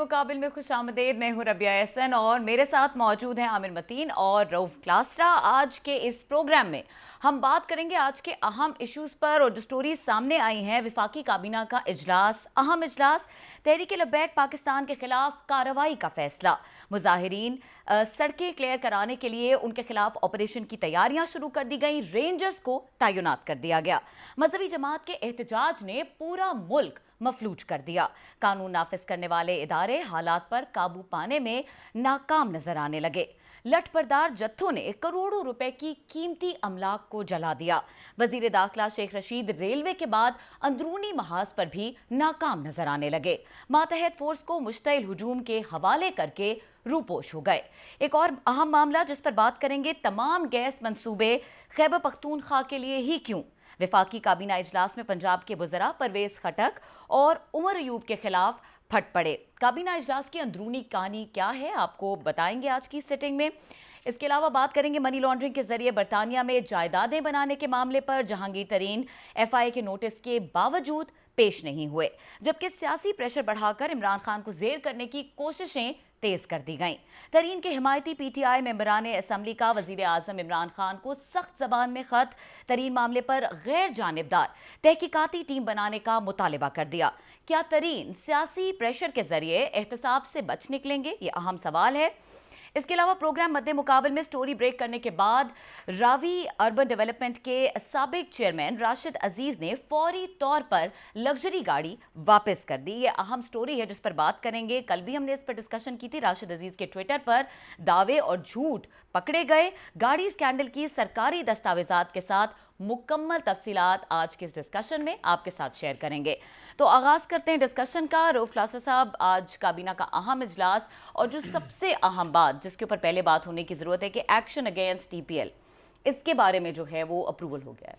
مقابل میں خوش آمدید. میں ہوں ربیہ احسن اور میرے ساتھ موجود ہیں عامر متین اور رؤف کلاسرا. آج کے اس پروگرام میں ہم بات کریں گے آج کے اہم ایشوز پر اور جو سٹوریز سامنے آئی ہیں. وفاقی کابینہ کا اجلاس, اہم اجلاس. تحریک لبیک پاکستان کے خلاف کارروائی کا فیصلہ. مظاہرین سڑکیں کلیئر کرانے کے لیے ان کے خلاف آپریشن کی تیاریاں شروع کر دی گئیں. رینجرز کو تعینات کر دیا گیا. مذہبی جماعت کے احتجاج نے پورا ملک مفلوج کر دیا. قانون نافذ کرنے والے ادارے حالات پر قابو پانے میں ناکام نظر آنے لگے. لٹ بردار جتھوں نے کروڑوں روپے کی قیمتی املاک کو جلا دیا. وزیر داخلہ شیخ رشید ریلوے کے بعد اندرونی محاذ پر بھی ناکام نظر آنے لگے. ماتحت فورس کو مشتعل ہجوم کے حوالے کر کے روپوش ہو گئے. ایک اور اہم معاملہ جس پر بات کریں گے, تمام گیس منصوبے خیبر پختونخوا کے لیے ہی کیوں؟ وفاقی کابینہ اجلاس میں پنجاب کے وزراء پرویز خٹک اور عمر ایوب کے خلاف پھٹ پڑے. کابینہ اجلاس کی اندرونی کہانی کیا ہے, آپ کو بتائیں گے آج کی سیٹنگ میں. اس کے علاوہ بات کریں گے منی لانڈرنگ کے ذریعے برطانیہ میں جائیدادیں بنانے کے معاملے پر. جہانگیر ترین ایف آئی اے کے نوٹس کے باوجود پیش نہیں ہوئے, جبکہ سیاسی پریشر بڑھا کر عمران خان کو زیر کرنے کی کوششیں تیز کر دی گئیں. ترین کے حمایتی پی ٹی آئی ممبران اسمبلی کا وزیر اعظم عمران خان کو سخت زبان میں خط. ترین معاملے پر غیر جانبدار تحقیقاتی ٹیم بنانے کا مطالبہ کر دیا. کیا ترین سیاسی پریشر کے ذریعے احتساب سے بچ نکلیں گے؟ یہ اہم سوال ہے. اس کے علاوہ پروگرام مد مقابل میں سٹوری بریک کرنے کے بعد راوی اربن ڈیولپمنٹ کے سابق چیئرمین راشد عزیز نے فوری طور پر لگژری گاڑی واپس کر دی. یہ اہم سٹوری ہے جس پر بات کریں گے. کل بھی ہم نے اس پر ڈسکشن کی تھی. راشد عزیز کے ٹویٹر پر دعوے اور جھوٹ پکڑے گئے. گاڑی اسکینڈل کی سرکاری دستاویزات کے ساتھ مکمل تفصیلات آج کے اس ڈسکشن میں آپ کے ساتھ شیئر کریں گے. تو آغاز کرتے ہیں ڈسکشن کا. رؤف کلاسرا صاحب, آج کابینہ کا اہم اجلاس اور جو سب سے اہم بات جس کے اوپر پہلے بات ہونے کی ضرورت ہے کہ action against T P L, اس کے بارے میں جو ہے وہ اپروول ہو گیا ہے.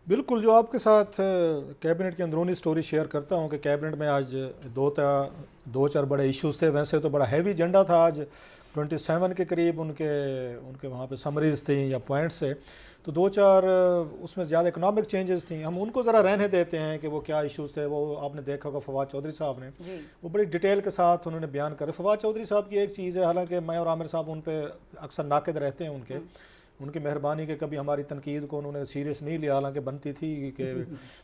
بالکل, جو آپ کے ساتھ کیبنٹ کی اندرونی سٹوری شیئر کرتا ہوں کہ کیبنٹ میں آج دو چار بڑے ایشوز تھے. ویسے تو بڑا ہیوی ایجنڈا تھا آج, 27 کے قریب ان کے وہاں پہ سمریز تھیں یا پوائنٹس سے. تو دو چار اس میں زیادہ اکنامک چینجز تھیں. ہم ان کو ذرا رہنے دیتے ہیں کہ وہ کیا ایشوز تھے. وہ آپ نے دیکھا ہوگا فواد چودھری صاحب نے وہ بڑی ڈیٹیل کے ساتھ انہوں نے بیان کرے. فواد چودھری صاحب کی ایک چیز ہے, حالانکہ میں اور عامر صاحب ان پہ اکثر ناقد رہتے ہیں, ان کی مہربانی کہ کبھی ہماری تنقید کو انہوں نے سیریس نہیں لیا, حالانکہ بنتی تھی کہ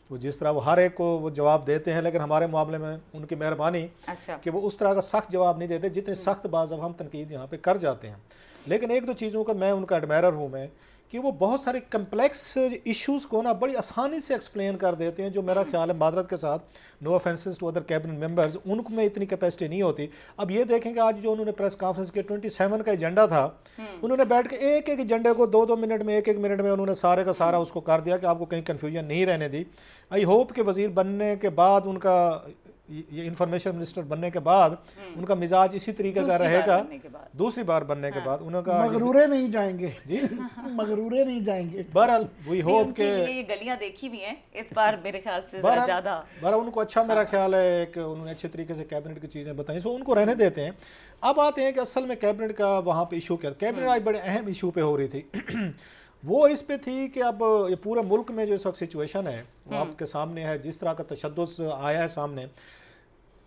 وہ جس طرح وہ ہر ایک کو وہ جواب دیتے ہیں, لیکن ہمارے معاملے میں ان کی مہربانی کہ وہ اس طرح کا سخت جواب نہیں دیتے جتنے سخت بعض اب ہم تنقید یہاں پہ کر جاتے ہیں. لیکن ایک دو چیزوں کا میں ان کا ایڈمائرر ہوں میں, کہ وہ بہت سارے کمپلیکس ایشوز کو نا بڑی آسانی سے ایکسپلین کر دیتے ہیں, جو میرا خیال ہے معذرت کے ساتھ, no offences to other cabinet members, ان کو میں اتنی کیپیسٹی نہیں ہوتی. اب یہ دیکھیں کہ آج جو انہوں نے پریس کانفرنس کے 27 کا ایجنڈا تھا, انہوں نے بیٹھ کے ایک ایک ایجنڈے کو 2 منٹ میں 1 منٹ میں انہوں نے سارے کا سارا اس کو کر دیا کہ آپ کو کہیں کنفیوژن نہیں رہنے دی. آئی ہوپ کہ وزیر بننے کے بعد ان کا یہ انفارمیشن منسٹر بننے کے بعد ان کا مزاج اسی طریقے کا رہے گا. دوسری بار بننے کے بعد انہوں کا مغرورے نہیں جائیں گے, مغرورے نہیں جائیں گے. بہرحال وہی ہوپ کہ یہ گلیاں دیکھی ہوئی ہیں اس بار میرے خیال سے زیادہ بہرحال ان کو اچھا میرا خیال ہے ایک انہوں نے اچھے طریقے سے کیبنٹ کی چیزیں بتائیں, سو ان کو رہنے دیتے ہیں. اب آتے ہیں کہ اصل میں کیبنٹ کا وہاں پہ ایشو کیا. کیبنٹ آج بڑے اہم ایشو پہ ہو رہی تھی. وہ اس پہ تھی کہ اب یہ پورے ملک میں جو اس وقت سچویشن ہے وہ آپ کے سامنے ہے, جس طرح کا تشدد آیا ہے سامنے.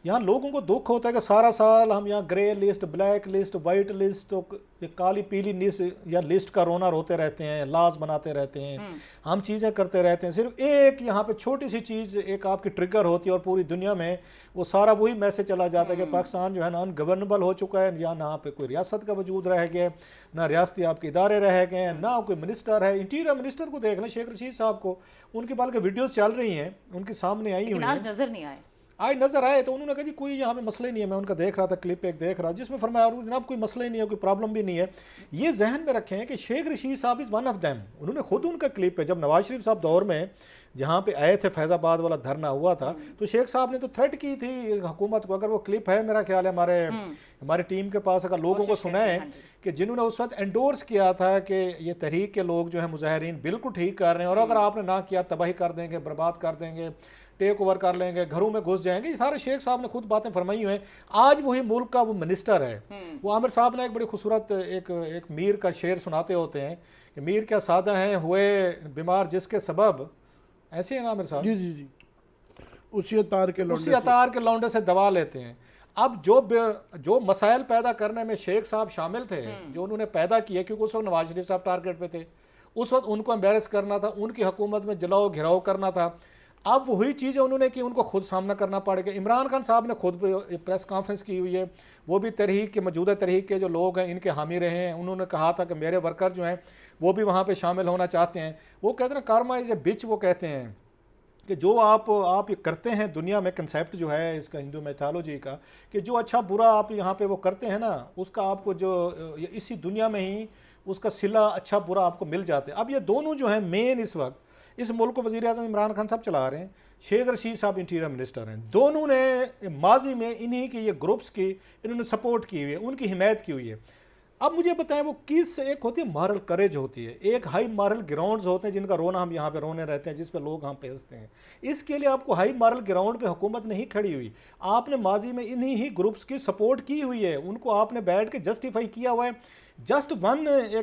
یہاں لوگوں کو دکھ ہوتا ہے کہ سارا سال ہم یہاں grey list, black list, white list, کالی پیلی لسٹ یا لسٹ کا رونا روتے رہتے ہیں, لاز بناتے رہتے ہیں, ہم چیزیں کرتے رہتے ہیں. صرف ایک یہاں پہ چھوٹی سی چیز ایک آپ کی ٹریگر ہوتی ہے اور پوری دنیا میں وہ سارا وہی میسج چلا جاتا ہے کہ پاکستان جو ہے نا ان گورنبل ہو چکا ہے, یا نہ پہ کوئی ریاست کا وجود رہ گیا, نہ ریاستی آپ کے ادارے رہ گئے ہیں, نہ کوئی منسٹر ہے. انٹیریئر منسٹر کو دیکھ لیں, شیخ رشید صاحب کو, ان کی بلکہ ویڈیوز چل رہی ہیں ان کے سامنے آئی ہوئی ہیں, آج نظر نہیں آئے. آج نظر آئے تو انہوں نے کہا جی کوئی یہاں پہ مسئلہ ہی نہیں ہے. میں ان کا دیکھ رہا تھا کلپ ایک دیکھ رہا جس میں فرمایا جناب کوئی مسئلہ ہی نہیں ہے, کوئی پرابلم بھی نہیں ہے. یہ ذہن میں رکھیں کہ شیخ رشید صاحب از ون آف دیم. انہوں نے خود ان کا کلپ ہے جب نواز شریف صاحب دور میں جہاں پہ آئے تھے, فیض آباد والا دھرنا ہوا تھا, تو شیخ صاحب نے تو تھریٹ کی تھی حکومت کو. اگر وہ کلپ ہے میرا خیال ہے ہماری ٹیم کے پاس, اگر لوگوں کو سنائیں کہ جنہوں نے اس وقت انڈورس کیا تھا کہ یہ تحریک کے لوگ جو ہیں مظاہرین بالکل ٹھیک کر رہے ہیں, اور اگر آپ نے نہ کیا تباہی کر دیں گے, برباد کر دیں گے, ٹیک اوور کر لیں گے, گھروں میں گھس جائیں گے. یہ سارے شیخ صاحب نے خود باتیں فرمائی ہوئی ہیں. آج وہی ملک کا وہ منسٹر ہے. وہ عامر صاحب نے ایک بڑی خوبصورت ایک میر کا شعر سناتے ہوتے ہیں کہ میر کیا سادہ ہیں ہوئے بیمار جس کے سبب, ایسے ہیں عامر صاحب, جی جی جی, اسی اتار کے لونڈے سے دوا لیتے ہیں. اب جو مسائل پیدا کرنے میں شیخ صاحب شامل تھے جو انہوں نے پیدا کیے، کیونکہ اس وقت نواز شریف صاحب ٹارگٹ پہ تھے، اس وقت ان کو امبیرس کرنا تھا، ان کی حکومت میں جلاؤ گھراؤ کرنا تھا. اب وہی چیزیں انہوں نے کی، ان کو خود سامنا کرنا پڑے گا. عمران خان صاحب نے خود پریس کانفرنس کی ہوئی ہے، وہ بھی تحریک کے موجودہ تحریک کے جو لوگ ہیں ان کے حامی رہے ہیں. انہوں نے کہا تھا کہ میرے ورکر جو ہیں وہ بھی وہاں پہ شامل ہونا چاہتے ہیں. وہ کہتے ہیں نا کارما از اے بچ، وہ کہتے ہیں کہ جو آپ یہ کرتے ہیں دنیا میں، کنسیپٹ جو ہے اس کا ہندو میتھالوجی کا، کہ جو اچھا برا آپ یہاں پہ وہ کرتے ہیں نا، اس کا آپ کو جو اسی دنیا میں ہی اس کا صلہ اچھا برا آپ کو مل جاتے ہیں. اب یہ دونوں جو ہیں مین اس وقت اس ملک کو وزیر اعظم عمران خان صاحب چلا رہے ہیں، شیخ رشید صاحب انٹیریئر منسٹر ہیں. دونوں نے ماضی میں انہی کی یہ گروپس کی انہوں نے سپورٹ کی ہوئی ہے، ان کی حمایت کی ہوئی ہے. اب مجھے بتائیں وہ کس، ایک ہوتی ہے مارل کریج ہوتی ہے، ایک ہائی مارل گراؤنڈز ہوتے ہیں جن کا رونا ہم یہاں پہ رونے رہتے ہیں، جس پہ لوگ ہم پہ ہنستے ہیں. اس کے لیے آپ کو ہائی مارل گراؤنڈ پہ حکومت نہیں کھڑی ہوئی، آپ نے ماضی میں انہی ہی گروپس کی سپورٹ کی ہوئی ہے، ان کو آپ نے بیٹھ کے جسٹیفائی کیا ہوا ہے. جسٹ ون ایک